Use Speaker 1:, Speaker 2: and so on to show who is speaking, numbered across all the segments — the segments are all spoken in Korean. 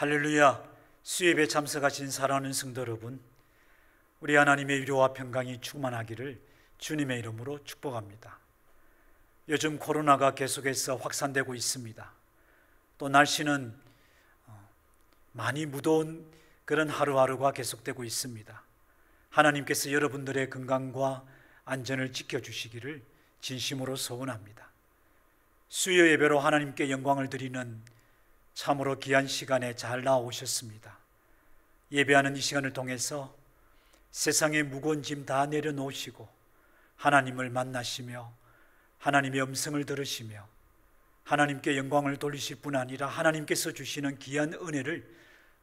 Speaker 1: 할렐루야. 수예배 참석하신 사랑하는 성도 여러분, 우리 하나님의 위로와 평강이 충만하기를 주님의 이름으로 축복합니다. 요즘 코로나가 계속해서 확산되고 있습니다. 또 날씨는 많이 무더운 그런 하루하루가 계속되고 있습니다. 하나님께서 여러분들의 건강과 안전을 지켜주시기를 진심으로 소원합니다. 수요 예배로 하나님께 영광을 드리는 참으로 귀한 시간에 잘 나오셨습니다. 예배하는 이 시간을 통해서 세상의 무거운 짐 다 내려놓으시고 하나님을 만나시며 하나님의 음성을 들으시며 하나님께 영광을 돌리실 뿐 아니라 하나님께서 주시는 귀한 은혜를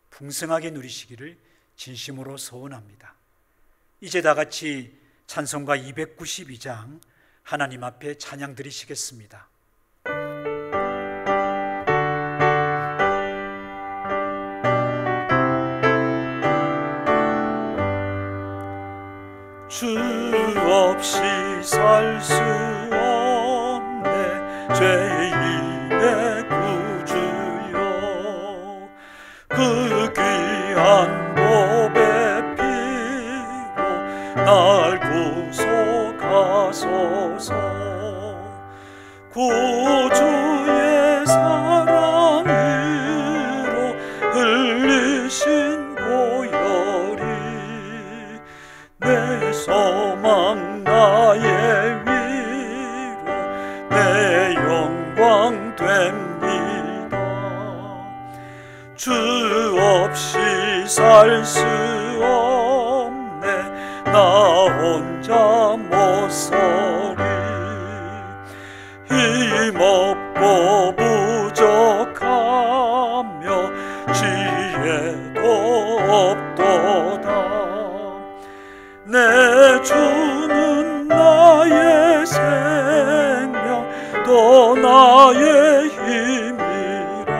Speaker 1: 풍성하게 누리시기를 진심으로 소원합니다. 이제 다 같이 찬송가 292장 하나님 앞에 찬양 드리시겠습니다. 주 없이 살 수 없네 죄인의 구주여, 그 귀한 보배 피로 날 구속하소서. 구주의 사랑으로 흘리신 보혈이 내 소망 나의 위로 내 영광 됩니다. 주 없이 살 수 없네 나 혼자 못 서리. 힘없고 부족하며 지혜도 없도다. 내 주는 나의 생명 또 나의 힘이라.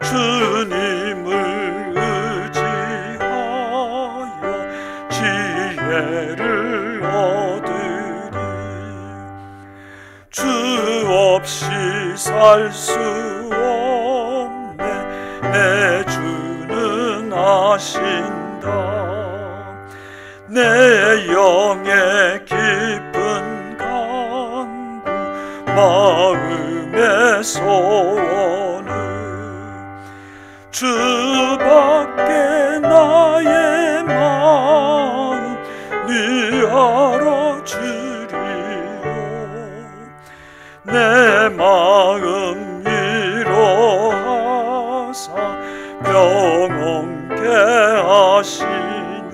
Speaker 1: 주님을 의지하여 지혜를 얻으리. 주 없이 살 수 없네 내 주는 아신다. 내 영의 깊은 간구 마음의 소원은 주밖에 나의 마음 네 알아주리요. 내 마음 위로하사 평온케 하시네.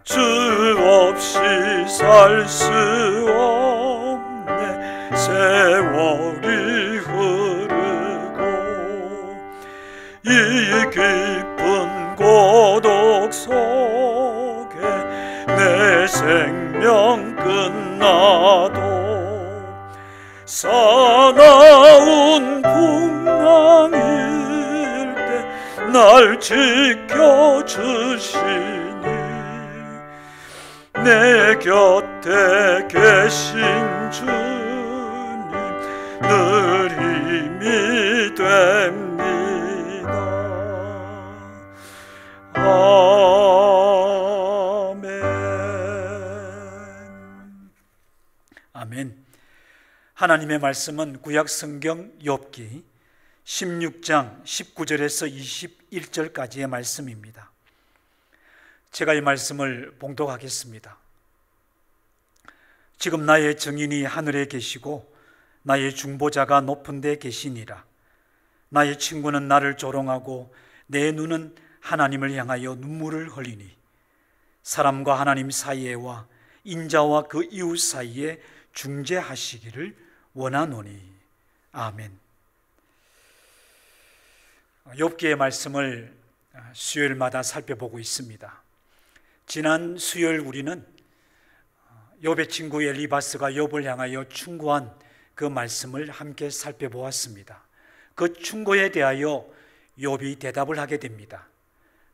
Speaker 1: 주 없이 살 수 없네 세월이 흐르고 이 깊은 고독 속에 내 생명 끝나도 사나운 풍랑일 때 날 지켜주시니 내 곁에 계신 주님 늘 힘이 됩니다. 아멘. 아멘. 하나님의 말씀은 구약 성경 욥기 16장 19절에서 21절까지의 말씀입니다. 제가 이 말씀을 봉독하겠습니다. 지금 나의 증인이 하늘에 계시고 나의 중보자가 높은 데 계시니라. 나의 친구는 나를 조롱하고 내 눈은 하나님을 향하여 눈물을 흘리니 사람과 하나님 사이에와 인자와 그 이웃 사이에 중재하시기를 원하노니. 아멘. 욥기의 말씀을 수요일마다 살펴보고 있습니다. 지난 수요일 우리는 욥의 친구 엘리바스가 욥을 향하여 충고한 그 말씀을 함께 살펴보았습니다. 그 충고에 대하여 욥이 대답을 하게 됩니다.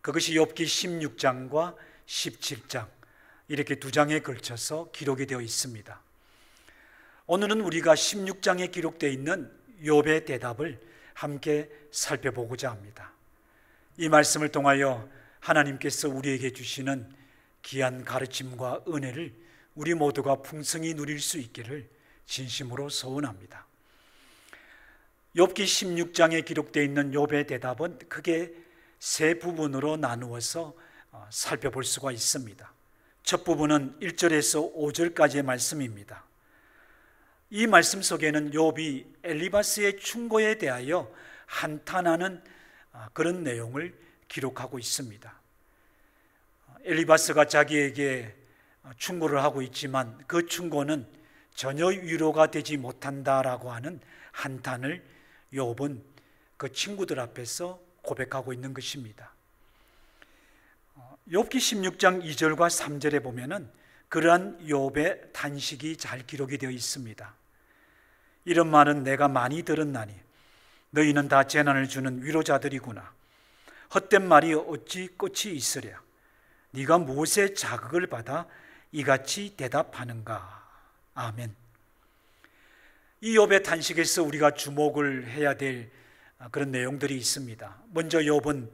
Speaker 1: 그것이 욥기 16장과 17장 이렇게 두 장에 걸쳐서 기록이 되어 있습니다. 오늘은 우리가 16장에 기록되어 있는 욥의 대답을 함께 살펴보고자 합니다. 이 말씀을 통하여 하나님께서 우리에게 주시는 귀한 가르침과 은혜를 우리 모두가 풍성히 누릴 수 있기를 진심으로 소원합니다. 욥기 16장에 기록되어 있는 욥의 대답은 크게 세 부분으로 나누어서 살펴볼 수가 있습니다. 첫 부분은 1절에서 5절까지의 말씀입니다. 이 말씀 속에는 욥이 엘리바스의 충고에 대하여 한탄하는 그런 내용을 기록하고 있습니다. 엘리바스가 자기에게 충고를 하고 있지만 그 충고는 전혀 위로가 되지 못한다라고 하는 한탄을 욥은 그 친구들 앞에서 고백하고 있는 것입니다. 욥기 16장 2절과 3절에 보면은 그러한 욥의 탄식이 잘 기록이 되어 있습니다. 이런 말은 내가 많이 들었나니 너희는 다 재난을 주는 위로자들이구나. 헛된 말이 어찌 끝이 있으랴. 네가 무엇에 자극을 받아 이같이 대답하는가. 아멘. 이 욥의 탄식에서 우리가 주목을 해야 될 그런 내용들이 있습니다. 먼저 욥은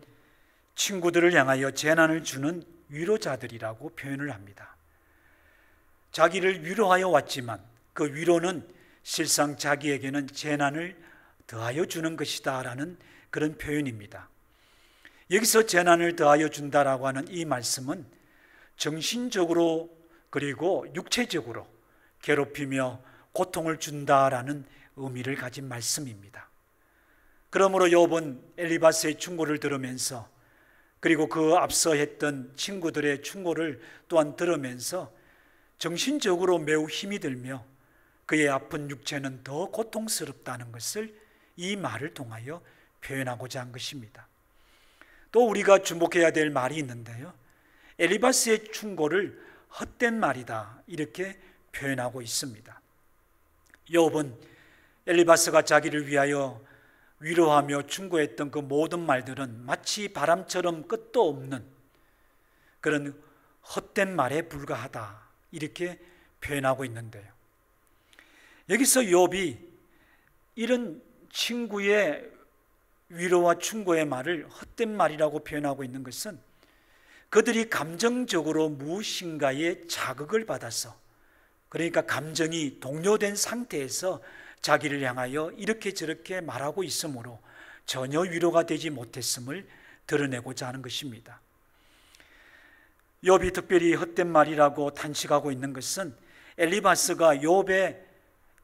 Speaker 1: 친구들을 향하여 재난을 주는 위로자들이라고 표현을 합니다. 자기를 위로하여 왔지만 그 위로는 실상 자기에게는 재난을 더하여 주는 것이다 라는 그런 표현입니다. 여기서 재난을 더하여 준다라고 하는 이 말씀은 정신적으로 그리고 육체적으로 괴롭히며 고통을 준다라는 의미를 가진 말씀입니다. 그러므로 욥은 엘리바스의 충고를 들으면서 그리고 그 앞서 했던 친구들의 충고를 또한 들으면서 정신적으로 매우 힘이 들며 그의 아픈 육체는 더 고통스럽다는 것을 이 말을 통하여 표현하고자 한 것입니다. 또 우리가 주목해야 될 말이 있는데요, 엘리바스의 충고를 헛된 말이다 이렇게 표현하고 있습니다. 욥은 엘리바스가 자기를 위하여 위로하며 충고했던 그 모든 말들은 마치 바람처럼 끝도 없는 그런 헛된 말에 불과하다 이렇게 표현하고 있는데요, 여기서 욥이 이런 친구의 위로와 충고의 말을 헛된 말이라고 표현하고 있는 것은 그들이 감정적으로 무엇인가에 자극을 받아서, 그러니까 감정이 동요된 상태에서 자기를 향하여 이렇게 저렇게 말하고 있으므로 전혀 위로가 되지 못했음을 드러내고자 하는 것입니다. 욥이 특별히 헛된 말이라고 탄식하고 있는 것은 엘리바스가 욥의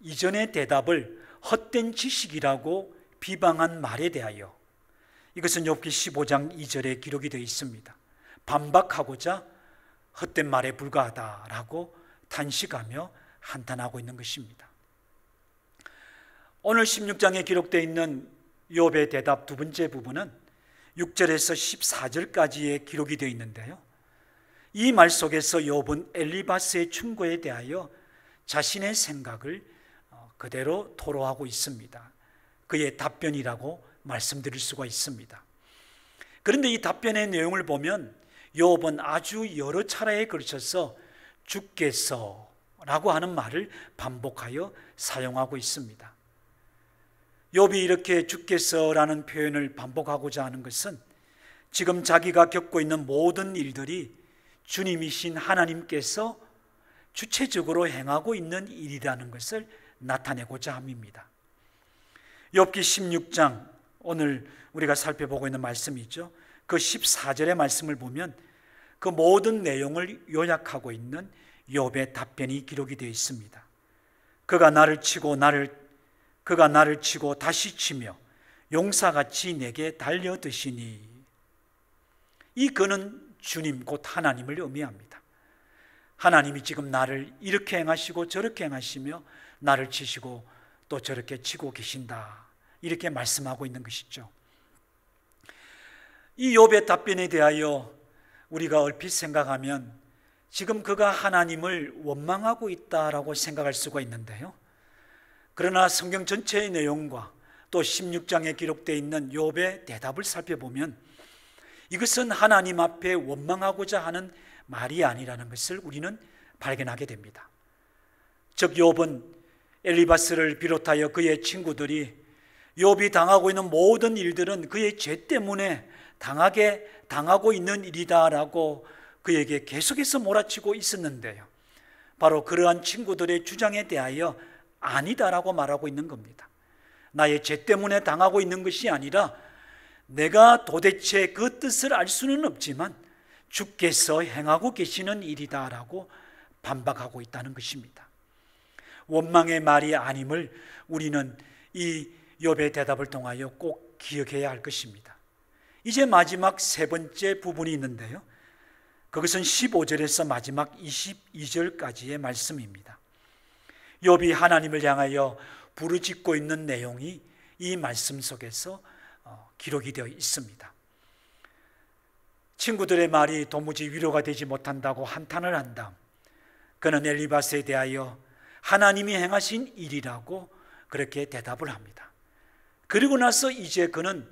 Speaker 1: 이전의 대답을 헛된 지식이라고 비방한 말에 대하여, 이것은 욥기 15장 2절에 기록이 되어 있습니다. 반박하고자 헛된 말에 불과하다라고 탄식하며 한탄하고 있는 것입니다. 오늘 16장에 기록되어 있는 욥의 대답 두 번째 부분은 6절에서 14절까지의 기록이 되어 있는데요, 이 말 속에서 욥은 엘리바스의 충고에 대하여 자신의 생각을 그대로 토로하고 있습니다. 그의 답변이라고 말씀드릴 수가 있습니다. 그런데 이 답변의 내용을 보면 욥은 아주 여러 차례에 걸쳐서 주께서 라고 하는 말을 반복하여 사용하고 있습니다. 욥이 이렇게 주께서라는 표현을 반복하고자 하는 것은 지금 자기가 겪고 있는 모든 일들이 주님이신 하나님께서 주체적으로 행하고 있는 일이라는 것을 나타내고자 함입니다. 욥기 16장, 오늘 우리가 살펴보고 있는 말씀이죠. 그 14절의 말씀을 보면 그 모든 내용을 요약하고 있는 욥의 답변이 기록이 되어 있습니다. 그가 나를 치고 다시 치며 용사같이 내게 달려드시니, 이 그는 주님 곧 하나님을 의미합니다. 하나님이 지금 나를 이렇게 행하시고 저렇게 행하시며 나를 치시고 또 저렇게 치고 계신다 이렇게 말씀하고 있는 것이죠. 이 욥의 답변에 대하여 우리가 얼핏 생각하면 지금 그가 하나님을 원망하고 있다라고 생각할 수가 있는데요, 그러나 성경 전체의 내용과 또 16장에 기록되어 있는 욥의 대답을 살펴보면 이것은 하나님 앞에 원망하고자 하는 말이 아니라는 것을 우리는 발견하게 됩니다. 즉 욥은 엘리바스를 비롯하여 그의 친구들이 욥이 당하고 있는 모든 일들은 그의 죄 때문에 당하고 있는 일이다라고 그에게 계속해서 몰아치고 있었는데요, 바로 그러한 친구들의 주장에 대하여 아니다라고 말하고 있는 겁니다. 나의 죄 때문에 당하고 있는 것이 아니라 내가 도대체 그 뜻을 알 수는 없지만 주께서 행하고 계시는 일이다라고 반박하고 있다는 것입니다. 원망의 말이 아님을 우리는 이 욥의 대답을 통하여 꼭 기억해야 할 것입니다. 이제 마지막 세 번째 부분이 있는데요, 그것은 15절에서 마지막 22절까지의 말씀입니다. 욥이 하나님을 향하여 부르짖고 있는 내용이 이 말씀 속에서 기록이 되어 있습니다. 친구들의 말이 도무지 위로가 되지 못한다고 한탄을 한 다음 그는 엘리바스에 대하여 하나님이 행하신 일이라고 그렇게 대답을 합니다. 그리고 나서 이제 그는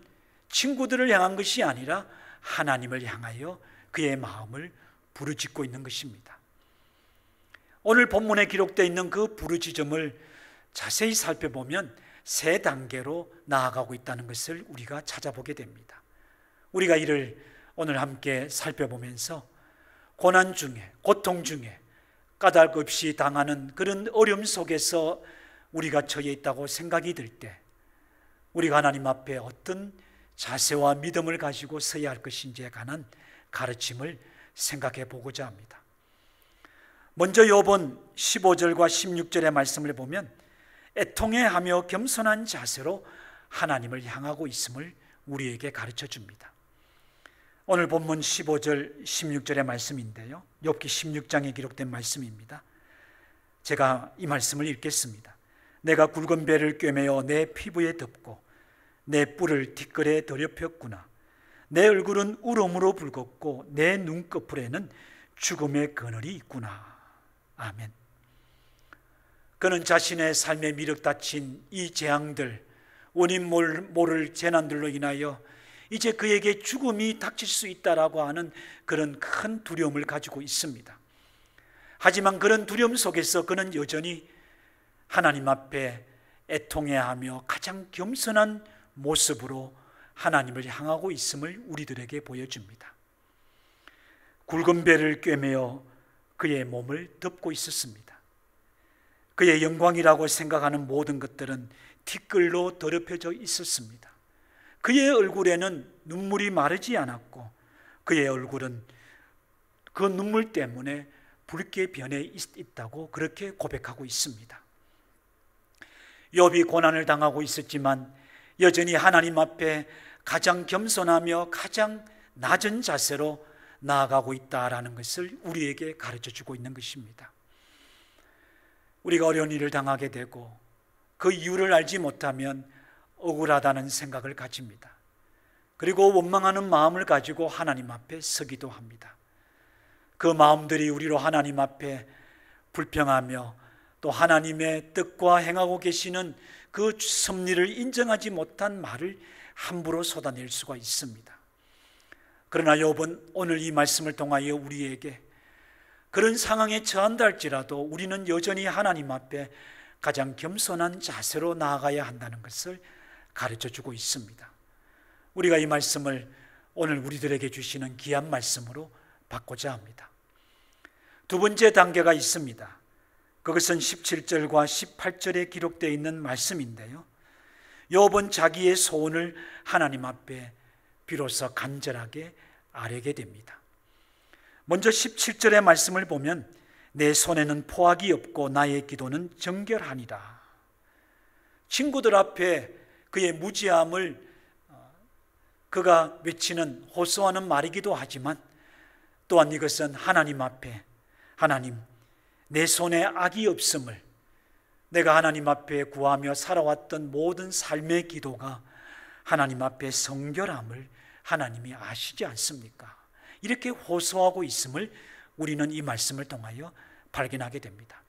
Speaker 1: 친구들을 향한 것이 아니라 하나님을 향하여 그의 마음을 부르짖고 있는 것입니다. 오늘 본문에 기록되어 있는 그 부르짖음을 자세히 살펴보면 세 단계로 나아가고 있다는 것을 우리가 찾아보게 됩니다. 우리가 이를 오늘 함께 살펴보면서 고난 중에, 고통 중에 까닭 없이 당하는 그런 어려움 속에서 우리가 처해 있다고 생각이 들 때 우리가 하나님 앞에 어떤 자세와 믿음을 가지고 서야 할 것인지에 관한 가르침을 생각해 보고자 합니다. 먼저 욥은 15절과 16절의 말씀을 보면 애통해하며 겸손한 자세로 하나님을 향하고 있음을 우리에게 가르쳐 줍니다. 오늘 본문 15절 16절의 말씀인데요, 욥기 16장에 기록된 말씀입니다. 제가 이 말씀을 읽겠습니다. 내가 굵은 배를 꿰매어 내 피부에 덮고 내 뿔을 뒷걸에 더럽혔구나. 내 얼굴은 울음으로 붉었고 내 눈꺼풀에는 죽음의 그늘이 있구나. 아멘. 그는 자신의 삶에 미륵 닫힌 이 재앙들, 원인 모를 재난들로 인하여 이제 그에게 죽음이 닥칠 수 있다라고 하는 그런 큰 두려움을 가지고 있습니다. 하지만 그런 두려움 속에서 그는 여전히 하나님 앞에 애통해하며 가장 겸손한 모습으로 하나님을 향하고 있음을 우리들에게 보여줍니다. 굵은 배를 꿰매어 그의 몸을 덮고 있었습니다. 그의 영광이라고 생각하는 모든 것들은 티끌로 더럽혀져 있었습니다. 그의 얼굴에는 눈물이 마르지 않았고 그의 얼굴은 그 눈물 때문에 붉게 변해 있다고 그렇게 고백하고 있습니다. 욥이 고난을 당하고 있었지만 여전히 하나님 앞에 가장 겸손하며 가장 낮은 자세로 나아가고 있다라는 것을 우리에게 가르쳐주고 있는 것입니다. 우리가 어려운 일을 당하게 되고 그 이유를 알지 못하면 억울하다는 생각을 가집니다. 그리고 원망하는 마음을 가지고 하나님 앞에 서기도 합니다. 그 마음들이 우리로 하나님 앞에 불평하며 또 하나님의 뜻과 행하고 계시는 그 섭리를 인정하지 못한 말을 함부로 쏟아낼 수가 있습니다. 그러나 욥은 오늘 이 말씀을 통하여 우리에게 그런 상황에 처한다 할지라도 우리는 여전히 하나님 앞에 가장 겸손한 자세로 나아가야 한다는 것을 가르쳐주고 있습니다. 우리가 이 말씀을 오늘 우리들에게 주시는 귀한 말씀으로 받고자 합니다. 두 번째 단계가 있습니다. 그것은 17절과 18절에 기록되어 있는 말씀인데요, 욥은 자기의 소원을 하나님 앞에 비로소 간절하게 아뢰게 됩니다. 먼저 17절의 말씀을 보면 내 손에는 포악이 없고 나의 기도는 정결하니라. 친구들 앞에 그의 무지함을 그가 외치는 호소하는 말이기도 하지만 또한 이것은 하나님 앞에 하나님 내 손에 악이 없음을, 내가 하나님 앞에 구하며 살아왔던 모든 삶의 기도가 하나님 앞에 성결함을 하나님이 아시지 않습니까? 이렇게 호소하고 있음을 우리는 이 말씀을 통하여 발견하게 됩니다.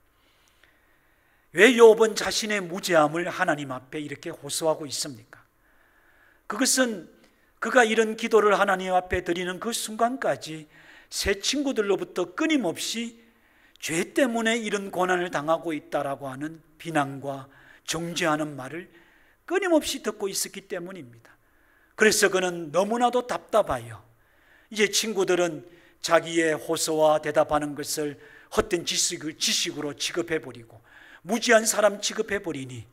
Speaker 1: 왜 욥은 자신의 무죄함을 하나님 앞에 이렇게 호소하고 있습니까? 그것은 그가 이런 기도를 하나님 앞에 드리는 그 순간까지 새 친구들로부터 끊임없이 죄 때문에 이런 고난을 당하고 있다라고 하는 비난과 정죄하는 말을 끊임없이 듣고 있었기 때문입니다. 그래서 그는 너무나도 답답하여 이제 친구들은 자기의 호소와 대답하는 것을 헛된 지식으로 취급해버리고 무지한 사람 취급해버리니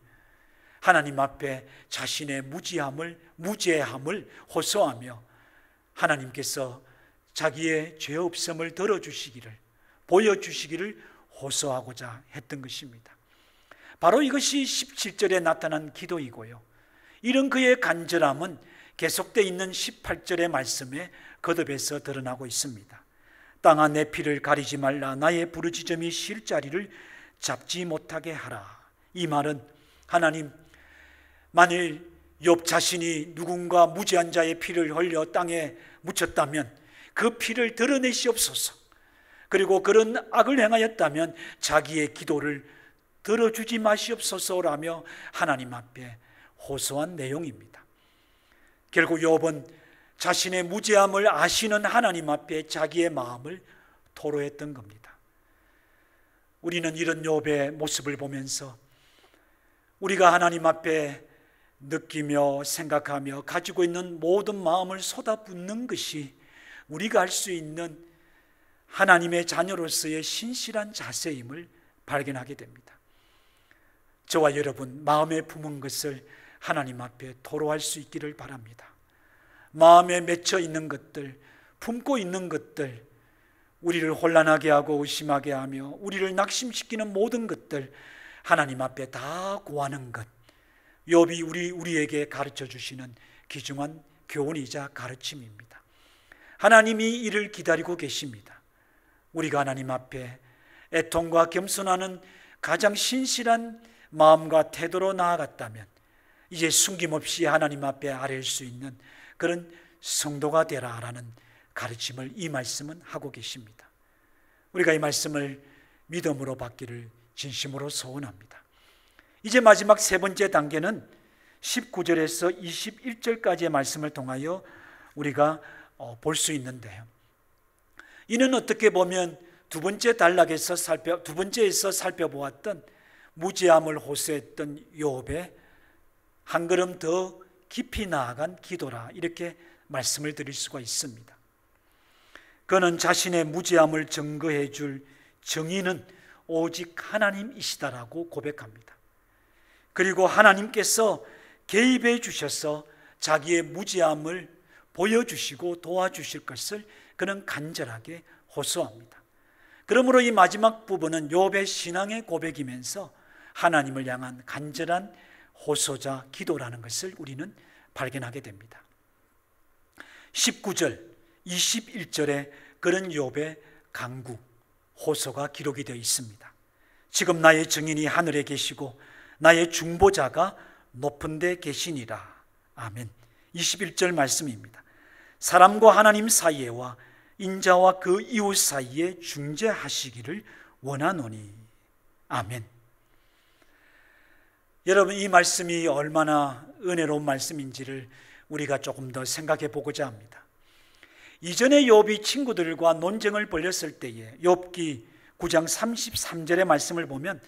Speaker 1: 하나님 앞에 자신의 무죄함을 호소하며 하나님께서 자기의 죄 없음을 들어주시기를, 보여주시기를 호소하고자 했던 것입니다. 바로 이것이 17절에 나타난 기도이고요, 이런 그의 간절함은 계속되어 있는 18절의 말씀에 거듭해서 드러나고 있습니다. 땅아 내 피를 가리지 말라, 나의 부르짖음이 쉴 자리를 잡지 못하게 하라. 이 말은 하나님, 만일 욥 자신이 누군가 무지한 자의 피를 흘려 땅에 묻혔다면 그 피를 드러내시옵소서. 그리고 그런 악을 행하였다면 자기의 기도를 들어주지 마시옵소서라며 하나님 앞에 호소한 내용입니다. 결국 욥은 자신의 무죄함을 아시는 하나님 앞에 자기의 마음을 토로했던 겁니다. 우리는 이런 욥의 모습을 보면서 우리가 하나님 앞에 느끼며 생각하며 가지고 있는 모든 마음을 쏟아붓는 것이 우리가 할 수 있는 하나님의 자녀로서의 신실한 자세임을 발견하게 됩니다. 저와 여러분, 마음에 품은 것을 하나님 앞에 토로할 수 있기를 바랍니다. 마음에 맺혀 있는 것들, 품고 있는 것들, 우리를 혼란하게 하고 의심하게 하며 우리를 낙심시키는 모든 것들 하나님 앞에 다 고하는 것, 욥이 우리에게 가르쳐 주시는 귀중한 교훈이자 가르침입니다. 하나님이 이를 기다리고 계십니다. 우리가 하나님 앞에 애통과 겸손하는 가장 신실한 마음과 태도로 나아갔다면 이제 숨김없이 하나님 앞에 아뢰일 수 있는 그런 성도가 되라라는 가르침을 이 말씀은 하고 계십니다. 우리가 이 말씀을 믿음으로 받기를 진심으로 소원합니다. 이제 마지막 세 번째 단계는 19절에서 21절까지의 말씀을 통하여 우리가 볼 수 있는데요, 이는 어떻게 보면 두 번째에서 살펴보았던 무죄함을 호소했던 욥의 한 걸음 더 깊이 나아간 기도라, 이렇게 말씀을 드릴 수가 있습니다. 그는 자신의 무죄함을 증거해 줄 증인은 오직 하나님이시다라고 고백합니다. 그리고 하나님께서 개입해 주셔서 자기의 무죄함을 보여주시고 도와주실 것을 그는 간절하게 호소합니다. 그러므로 이 마지막 부분은 욥의 신앙의 고백이면서 하나님을 향한 간절한 호소자 기도라는 것을 우리는 발견하게 됩니다. 19절, 21절에 그런 욥의 간구, 호소가 기록이 되어 있습니다. 지금 나의 증인이 하늘에 계시고 나의 중보자가 높은 데 계시니라. 아멘. 21절 말씀입니다. 사람과 하나님 사이에와 인자와 그 이웃 사이에 중재하시기를 원하노니. 아멘. 여러분, 이 말씀이 얼마나 은혜로운 말씀인지를 우리가 조금 더 생각해 보고자 합니다. 이전에 욥이 친구들과 논쟁을 벌였을 때에 욥기 9장 33절의 말씀을 보면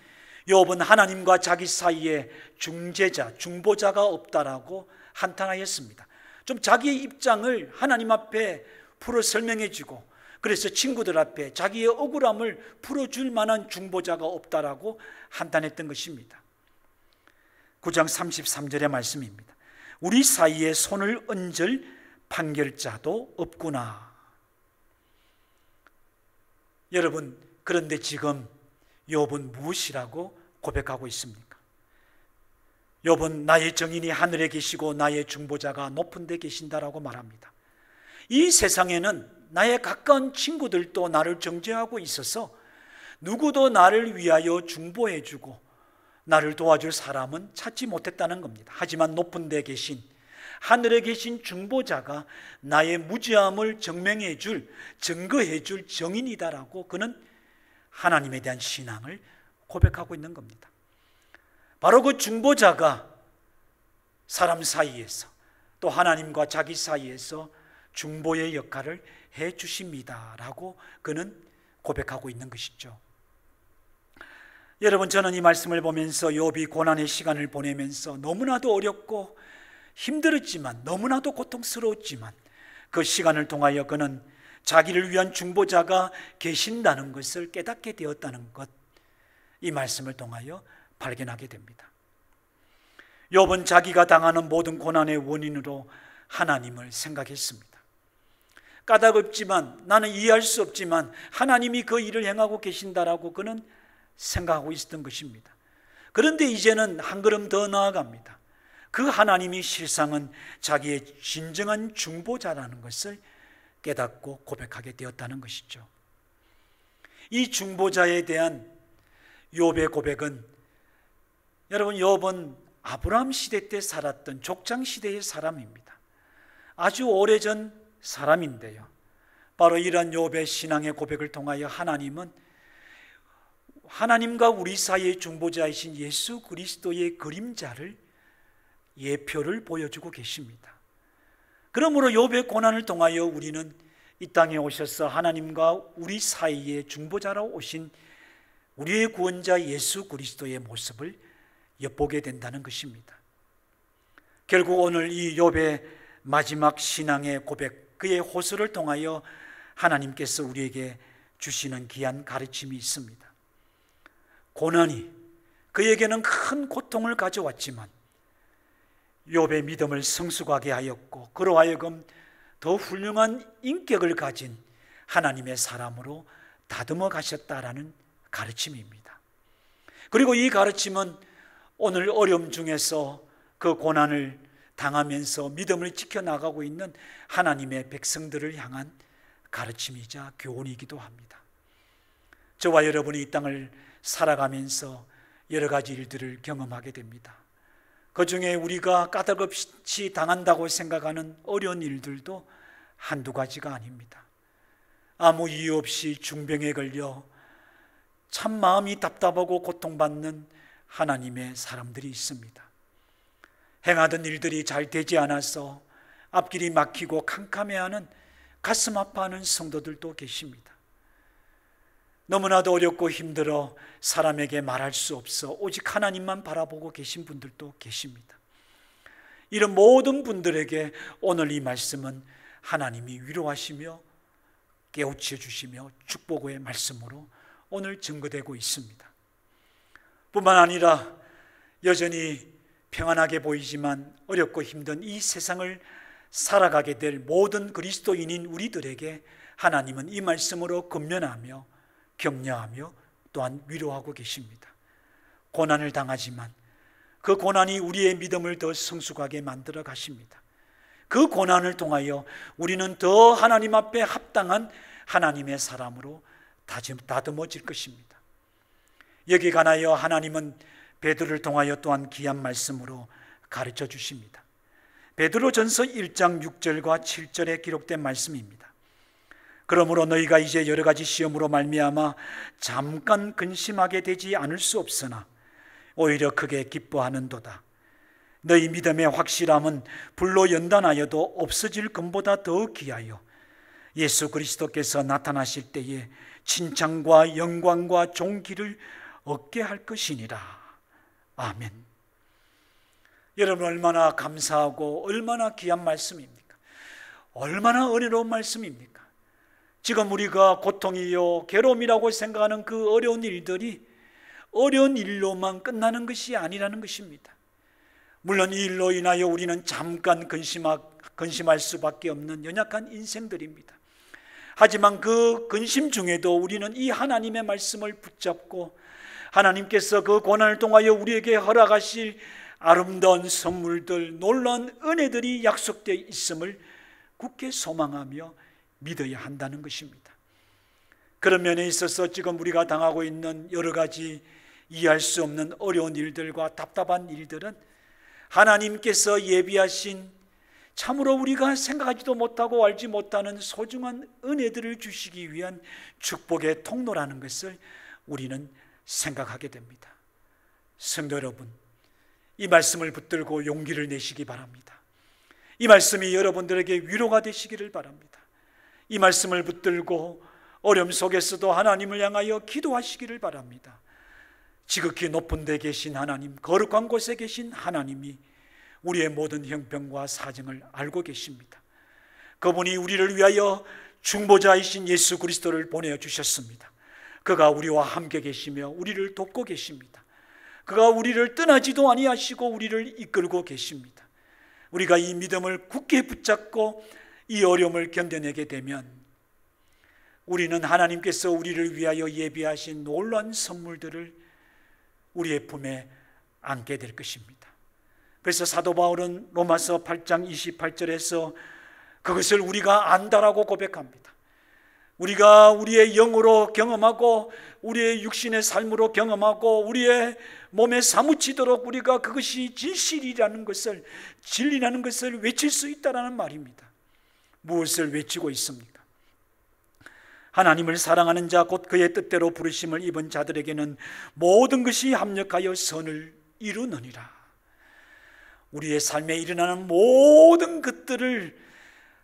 Speaker 1: 욥은 하나님과 자기 사이에 중재자, 중보자가 없다라고 한탄하였습니다. 좀 자기의 입장을 하나님 앞에 풀어 설명해 주고, 그래서 친구들 앞에 자기의 억울함을 풀어줄 만한 중보자가 없다라고 한탄했던 것입니다. 9장 33절의 말씀입니다. 우리 사이에 손을 얹을 판결자도 없구나. 여러분, 그런데 지금 욥은 무엇이라고 고백하고 있습니까? 욥은 나의 증인이 하늘에 계시고 나의 중보자가 높은 데 계신다라고 말합니다. 이 세상에는 나의 가까운 친구들도 나를 정죄하고 있어서 누구도 나를 위하여 중보해주고 나를 도와줄 사람은 찾지 못했다는 겁니다. 하지만 높은 데 계신, 하늘에 계신 중보자가 나의 무죄함을 증명해 줄, 증거해 줄 증인이다라고 그는 하나님에 대한 신앙을 고백하고 있는 겁니다. 바로 그 중보자가 사람 사이에서 또 하나님과 자기 사이에서 중보의 역할을 해 주십니다라고 그는 고백하고 있는 것이죠. 여러분, 저는 이 말씀을 보면서 욥이 고난의 시간을 보내면서 너무나도 어렵고 힘들었지만, 너무나도 고통스러웠지만 그 시간을 통하여 그는 자기를 위한 중보자가 계신다는 것을 깨닫게 되었다는 것, 이 말씀을 통하여 발견하게 됩니다. 욥은 자기가 당하는 모든 고난의 원인으로 하나님을 생각했습니다. 까다롭지만, 나는 이해할 수 없지만 하나님이 그 일을 행하고 계신다라고 그는 생각하고 있었던 것입니다. 그런데 이제는 한 걸음 더 나아갑니다. 그 하나님이 실상은 자기의 진정한 중보자라는 것을 깨닫고 고백하게 되었다는 것이죠. 이 중보자에 대한 욥의 고백은, 여러분, 욥은 아브라함 시대 때 살았던 족장 시대의 사람입니다. 아주 오래전 사람인데요, 바로 이런 욥의 신앙의 고백을 통하여 하나님은 하나님과 우리 사이의 중보자이신 예수 그리스도의 그림자를, 예표를 보여주고 계십니다. 그러므로 욥의 고난을 통하여 우리는 이 땅에 오셔서 하나님과 우리 사이의 중보자로 오신 우리의 구원자 예수 그리스도의 모습을 엿보게 된다는 것입니다. 결국 오늘 이 욥의 마지막 신앙의 고백, 그의 호소를 통하여 하나님께서 우리에게 주시는 귀한 가르침이 있습니다. 고난이 그에게는 큰 고통을 가져왔지만 욥의 믿음을 성숙하게 하였고, 그로 하여금 더 훌륭한 인격을 가진 하나님의 사람으로 다듬어 가셨다라는 가르침입니다. 그리고 이 가르침은 오늘 어려움 중에서 그 고난을 당하면서 믿음을 지켜나가고 있는 하나님의 백성들을 향한 가르침이자 교훈이기도 합니다. 저와 여러분이 이 땅을 살아가면서 여러 가지 일들을 경험하게 됩니다. 그 중에 우리가 까닭없이 당한다고 생각하는 어려운 일들도 한두 가지가 아닙니다. 아무 이유 없이 중병에 걸려 참 마음이 답답하고 고통받는 하나님의 사람들이 있습니다. 행하던 일들이 잘 되지 않아서 앞길이 막히고 캄캄해하는, 가슴 아파하는 성도들도 계십니다. 너무나도 어렵고 힘들어 사람에게 말할 수 없어 오직 하나님만 바라보고 계신 분들도 계십니다. 이런 모든 분들에게 오늘 이 말씀은 하나님이 위로하시며 깨우쳐 주시며 축복의 말씀으로 오늘 증거되고 있습니다. 뿐만 아니라 여전히 평안하게 보이지만 어렵고 힘든 이 세상을 살아가게 될 모든 그리스도인인 우리들에게 하나님은 이 말씀으로 권면하며 격려하며 또한 위로하고 계십니다. 고난을 당하지만 그 고난이 우리의 믿음을 더 성숙하게 만들어 가십니다. 그 고난을 통하여 우리는 더 하나님 앞에 합당한 하나님의 사람으로 다듬어질 것입니다. 여기 관하여 하나님은 베드로를 통하여 또한 귀한 말씀으로 가르쳐 주십니다. 베드로전서 1장 6절과 7절에 기록된 말씀입니다. 그러므로 너희가 이제 여러 가지 시험으로 말미암아 잠깐 근심하게 되지 않을 수 없으나 오히려 크게 기뻐하는도다. 너희 믿음의 확실함은 불로 연단하여도 없어질 금보다 더 귀하여 예수 그리스도께서 나타나실 때에 칭찬과 영광과 존귀를 얻게 할 것이니라. 아멘. 여러분, 얼마나 감사하고 얼마나 귀한 말씀입니까? 얼마나 은혜로운 말씀입니까? 지금 우리가 고통이요 괴로움이라고 생각하는 그 어려운 일들이 어려운 일로만 끝나는 것이 아니라는 것입니다. 물론 이 일로 인하여 우리는 잠깐 근심할 수밖에 없는 연약한 인생들입니다. 하지만 그 근심 중에도 우리는 이 하나님의 말씀을 붙잡고 하나님께서 그 고난을 통하여 우리에게 허락하실 아름다운 선물들, 놀라운 은혜들이 약속되어 있음을 굳게 소망하며 믿어야 한다는 것입니다. 그런 면에 있어서 지금 우리가 당하고 있는 여러 가지 이해할 수 없는 어려운 일들과 답답한 일들은 하나님께서 예비하신 참으로 우리가 생각하지도 못하고 알지 못하는 소중한 은혜들을 주시기 위한 축복의 통로라는 것을 우리는 생각하게 됩니다. 성도 여러분, 이 말씀을 붙들고 용기를 내시기 바랍니다. 이 말씀이 여러분들에게 위로가 되시기를 바랍니다. 이 말씀을 붙들고 어려움 속에서도 하나님을 향하여 기도하시기를 바랍니다. 지극히 높은 데 계신 하나님, 거룩한 곳에 계신 하나님이 우리의 모든 형편과 사정을 알고 계십니다. 그분이 우리를 위하여 중보자이신 예수 그리스도를 보내주셨습니다. 그가 우리와 함께 계시며 우리를 돕고 계십니다. 그가 우리를 떠나지도 아니하시고 우리를 이끌고 계십니다. 우리가 이 믿음을 굳게 붙잡고 이 어려움을 견뎌내게 되면 우리는 하나님께서 우리를 위하여 예비하신 놀라운 선물들을 우리의 품에 안게 될 것입니다. 그래서 사도 바울은 로마서 8장 28절에서 그것을 우리가 안다라고 고백합니다. 우리가 우리의 영으로 경험하고 우리의 육신의 삶으로 경험하고 우리의 몸에 사무치도록 우리가 그것이 진실이라는 것을, 진리라는 것을 외칠 수 있다는 말입니다. 무엇을 외치고 있습니까? 하나님을 사랑하는 자 곧 그의 뜻대로 부르심을 입은 자들에게는 모든 것이 합력하여 선을 이루느니라. 우리의 삶에 일어나는 모든 것들을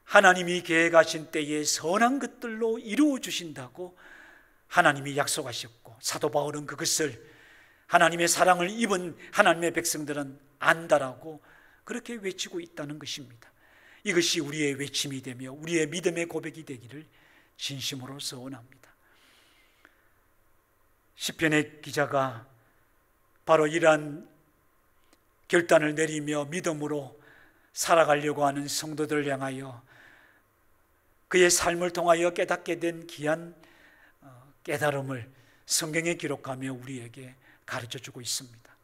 Speaker 1: 하나님이 계획하신 때에 선한 것들로 이루어 주신다고 하나님이 약속하셨고, 사도 바울은 그것을 하나님의 사랑을 입은 하나님의 백성들은 안다라고 그렇게 외치고 있다는 것입니다. 이것이 우리의 외침이 되며 우리의 믿음의 고백이 되기를 진심으로 소원합니다. 시편의 기자가 바로 이러한 결단을 내리며 믿음으로 살아가려고 하는 성도들을 향하여 그의 삶을 통하여 깨닫게 된 귀한 깨달음을 성경에 기록하며 우리에게 가르쳐주고 있습니다.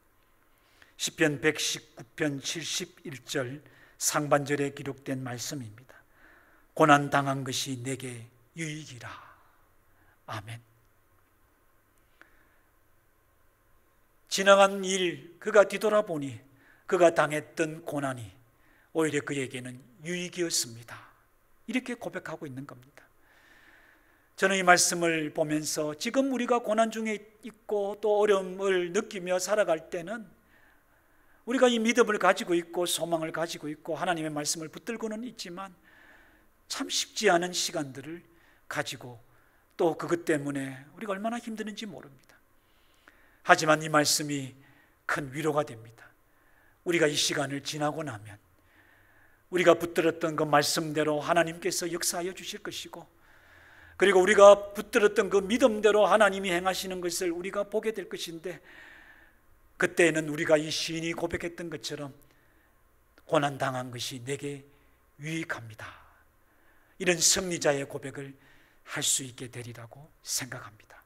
Speaker 1: 시편 119편 71절 상반절에 기록된 말씀입니다. 고난당한 것이 내게 유익이라. 아멘. 지나간 일, 그가 뒤돌아보니 그가 당했던 고난이 오히려 그에게는 유익이었습니다. 이렇게 고백하고 있는 겁니다. 저는 이 말씀을 보면서 지금 우리가 고난 중에 있고 또 어려움을 느끼며 살아갈 때는 우리가 이 믿음을 가지고 있고 소망을 가지고 있고 하나님의 말씀을 붙들고는 있지만 참 쉽지 않은 시간들을 가지고 또 그것 때문에 우리가 얼마나 힘드는지 모릅니다. 하지만 이 말씀이 큰 위로가 됩니다. 우리가 이 시간을 지나고 나면 우리가 붙들었던 그 말씀대로 하나님께서 역사하여 주실 것이고, 그리고 우리가 붙들었던 그 믿음대로 하나님이 행하시는 것을 우리가 보게 될 것인데, 그때는 우리가 이 시인이 고백했던 것처럼 고난당한 것이 내게 유익합니다, 이런 승리자의 고백을 할 수 있게 되리라고 생각합니다.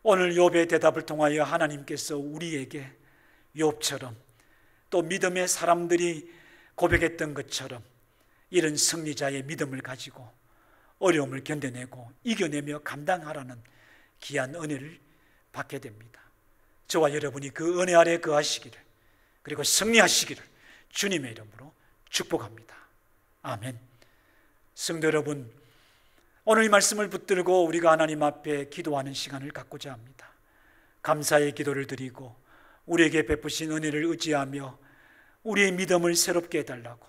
Speaker 1: 오늘 욥의 대답을 통하여 하나님께서 우리에게 욥처럼 또 믿음의 사람들이 고백했던 것처럼 이런 승리자의 믿음을 가지고 어려움을 견뎌내고 이겨내며 감당하라는 귀한 은혜를 받게 됩니다. 저와 여러분이 그 은혜 아래 거하시기를, 그리고 승리하시기를 주님의 이름으로 축복합니다. 아멘. 성도 여러분, 오늘 이 말씀을 붙들고 우리가 하나님 앞에 기도하는 시간을 갖고자 합니다. 감사의 기도를 드리고 우리에게 베푸신 은혜를 의지하며 우리의 믿음을 새롭게 해달라고,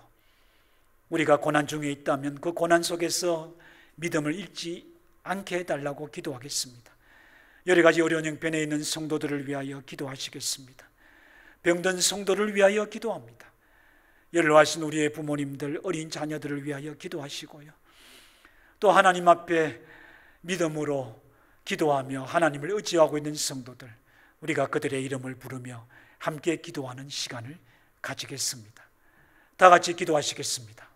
Speaker 1: 우리가 고난 중에 있다면 그 고난 속에서 믿음을 잃지 않게 해달라고 기도하겠습니다. 여러 가지 어려운 형편에 있는 성도들을 위하여 기도하시겠습니다. 병든 성도를 위하여 기도합니다. 연로하신 우리의 부모님들, 어린 자녀들을 위하여 기도하시고요, 또 하나님 앞에 믿음으로 기도하며 하나님을 의지하고 있는 성도들, 우리가 그들의 이름을 부르며 함께 기도하는 시간을 가지겠습니다. 다 같이 기도하시겠습니다.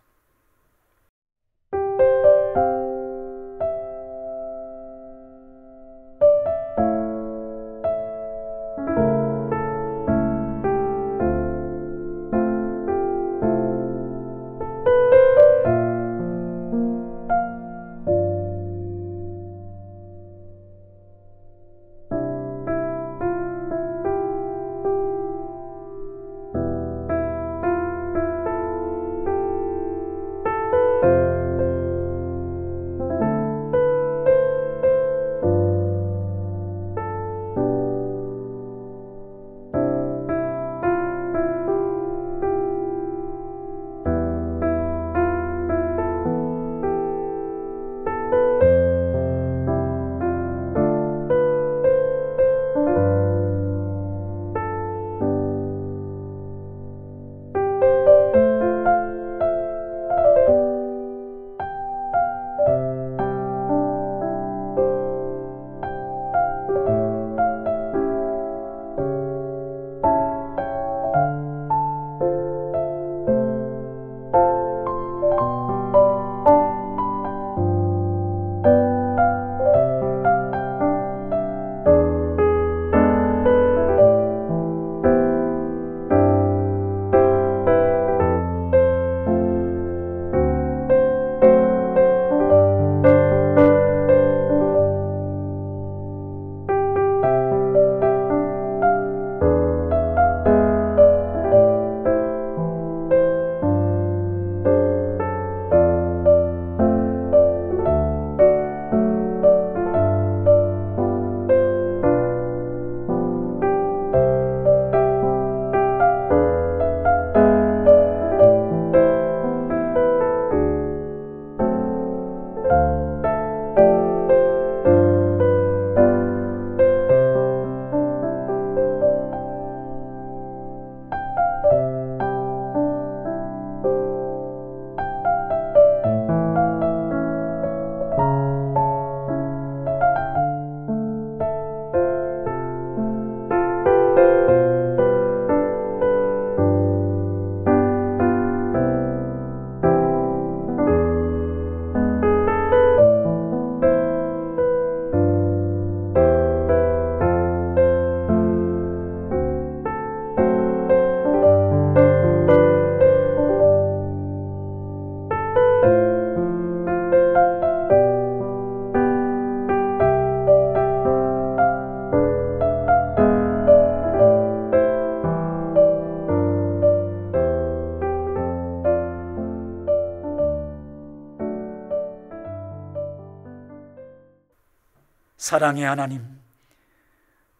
Speaker 1: 사랑의 하나님,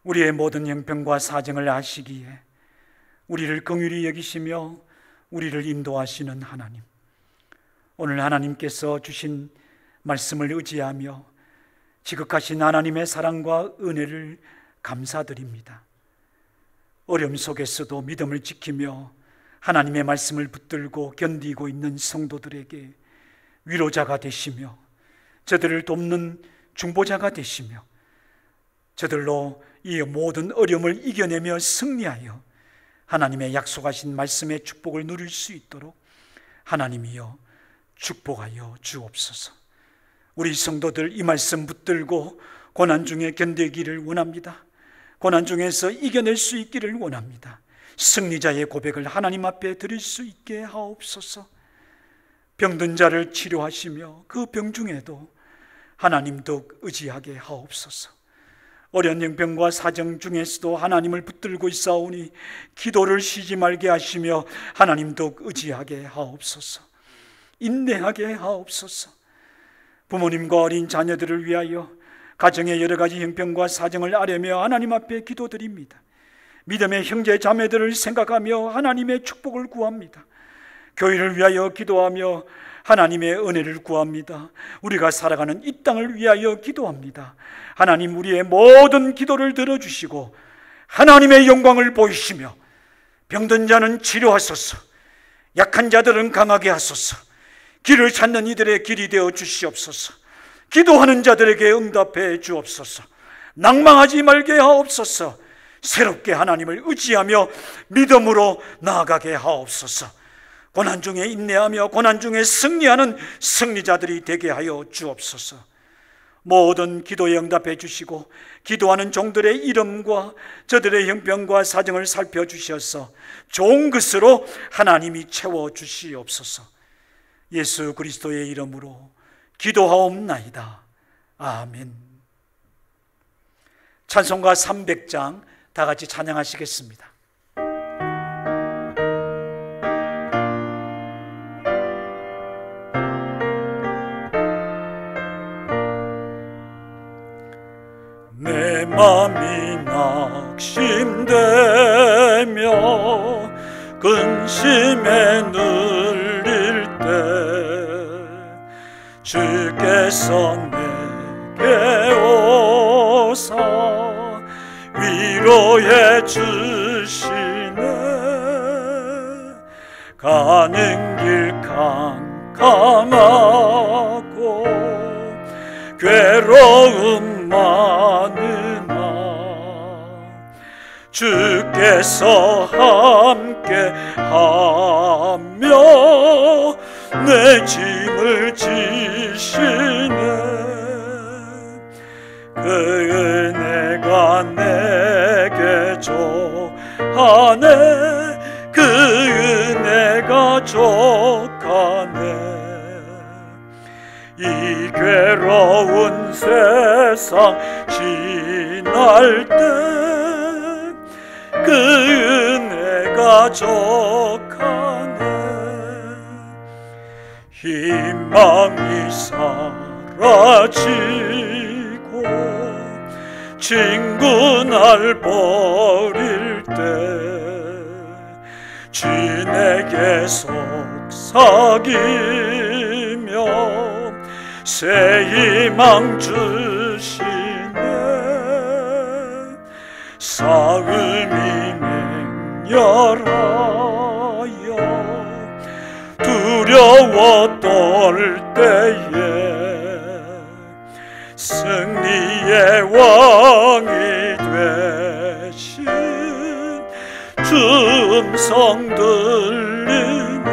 Speaker 1: 우리의 모든 형편과 사정을 아시기에 우리를 긍휼히 여기시며 우리를 인도하시는 하나님, 오늘 하나님께서 주신 말씀을 의지하며 지극하신 하나님의 사랑과 은혜를 감사드립니다. 어려움 속에서도 믿음을 지키며 하나님의 말씀을 붙들고 견디고 있는 성도들에게 위로자가 되시며 저들을 돕는 중보자가 되시며 저들로 이 모든 어려움을 이겨내며 승리하여 하나님의 약속하신 말씀의 축복을 누릴 수 있도록 하나님이여 축복하여 주옵소서. 우리 성도들 이 말씀 붙들고 고난 중에 견디기를 원합니다. 고난 중에서 이겨낼 수 있기를 원합니다. 승리자의 고백을 하나님 앞에 드릴 수 있게 하옵소서. 병든 자를 치료하시며 그 병 중에도 하나님 더욱 의지하게 하옵소서. 어려운 형편과 사정 중에서도 하나님을 붙들고 있사오니 기도를 쉬지 말게 하시며 하나님 더욱 의지하게 하옵소서. 인내하게 하옵소서. 부모님과 어린 자녀들을 위하여 가정의 여러 가지 형편과 사정을 아뢰며 하나님 앞에 기도드립니다. 믿음의 형제 자매들을 생각하며 하나님의 축복을 구합니다. 교회를 위하여 기도하며 하나님의 은혜를 구합니다. 우리가 살아가는 이 땅을 위하여 기도합니다. 하나님, 우리의 모든 기도를 들어주시고 하나님의 영광을 보이시며 병든 자는 치료하소서, 약한 자들은 강하게 하소서, 길을 찾는 이들의 길이 되어 주시옵소서. 기도하는 자들에게 응답해 주옵소서. 낭망하지 말게 하옵소서. 새롭게 하나님을 의지하며 믿음으로 나아가게 하옵소서. 고난 중에 인내하며 고난 중에 승리하는 승리자들이 되게 하여 주옵소서. 모든 기도에 응답해 주시고 기도하는 종들의 이름과 저들의 형편과 사정을 살펴주셔서 좋은 것으로 하나님이 채워주시옵소서. 예수 그리스도의 이름으로 기도하옵나이다. 아멘. 찬송가 300장 다 같이 찬양하시겠습니다. 내 맘이 낙심되며 근심에 눌릴 때 주께서 내게 오사 위로해 주시네. 가는 길 캄캄하고 괴로움 많으나 주께서 함께 하며 내 짐을 지시네. 그 은혜가 내게 족하네. 그 은혜가 족하네. 이 괴로운 세상 지날 때 그 은혜가 족하네. 희망이 사라지고 친구 날 버릴 때 주 내게 속삭이며 새 희망 주시네. 싸움이 맹렬하여 두려워 떨 때에 승리의 왕이 되신 주 음성 들리네.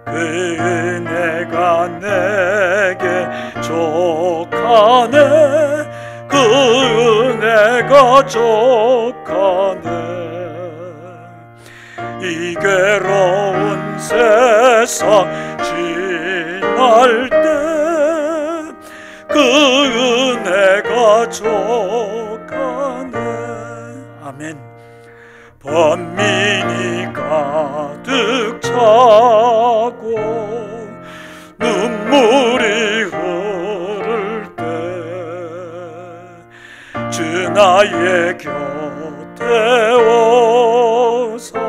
Speaker 1: 그 은혜가 내게 족하네. 그 은혜가 족하네. 이 괴로운 세상 지날 때 그 은혜가 족하네. 아멘. 번민이 가득 차고 눈물이 흐를 때 나의 곁에 오서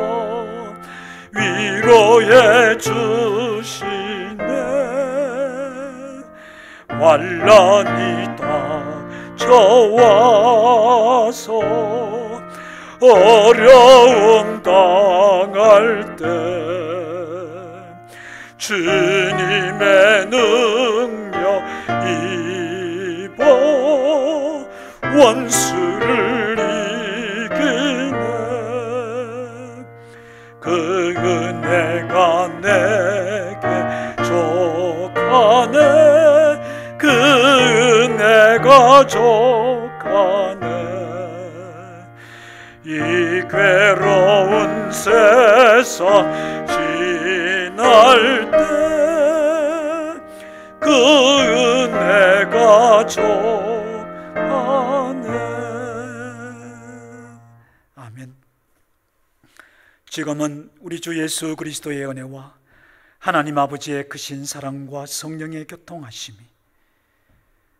Speaker 1: 위로해 주시네. 환난이 닥쳐와서 어려움 당할 때 주님의 능력 입어 원수를 이기네. 그 은혜가 내게 족하네. 그 은혜가 족하네. 이 괴로운 세상 지날 때 그 은혜가 족하네. 아멘. 지금은 우리 주 예수 그리스도의 은혜와 하나님 아버지의 크신 사랑과 성령의 교통하심이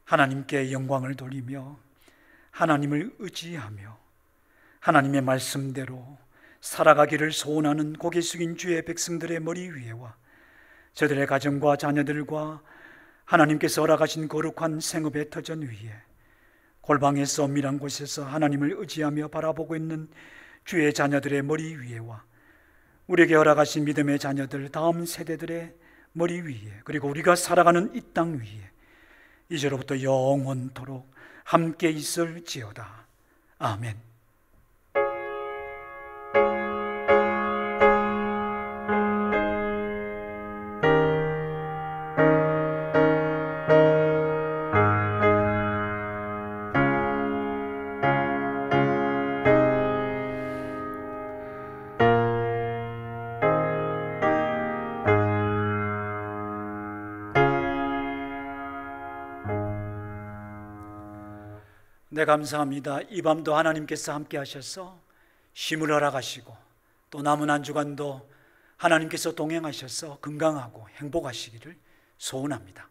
Speaker 1: 하나님께 영광을 돌리며 하나님을 의지하며 하나님의 말씀대로 살아가기를 소원하는 고개 숙인 주의 백성들의 머리 위에와 저들의 가정과 자녀들과 하나님께서 허락하신 거룩한 생업의 터전 위에 골방에서 엄밀한 곳에서 하나님을 의지하며 바라보고 있는 주의 자녀들의 머리 위에와 우리에게 허락하신 믿음의 자녀들 다음 세대들의 머리 위에 그리고 우리가 살아가는 이 땅 위에 이제로부터 영원토록 함께 있을지어다. 아멘. 네, 감사합니다. 이 밤도 하나님께서 함께 하셔서 쉼을 허락하시고 또 남은 한 주간도 하나님께서 동행하셔서 건강하고 행복하시기를 소원합니다.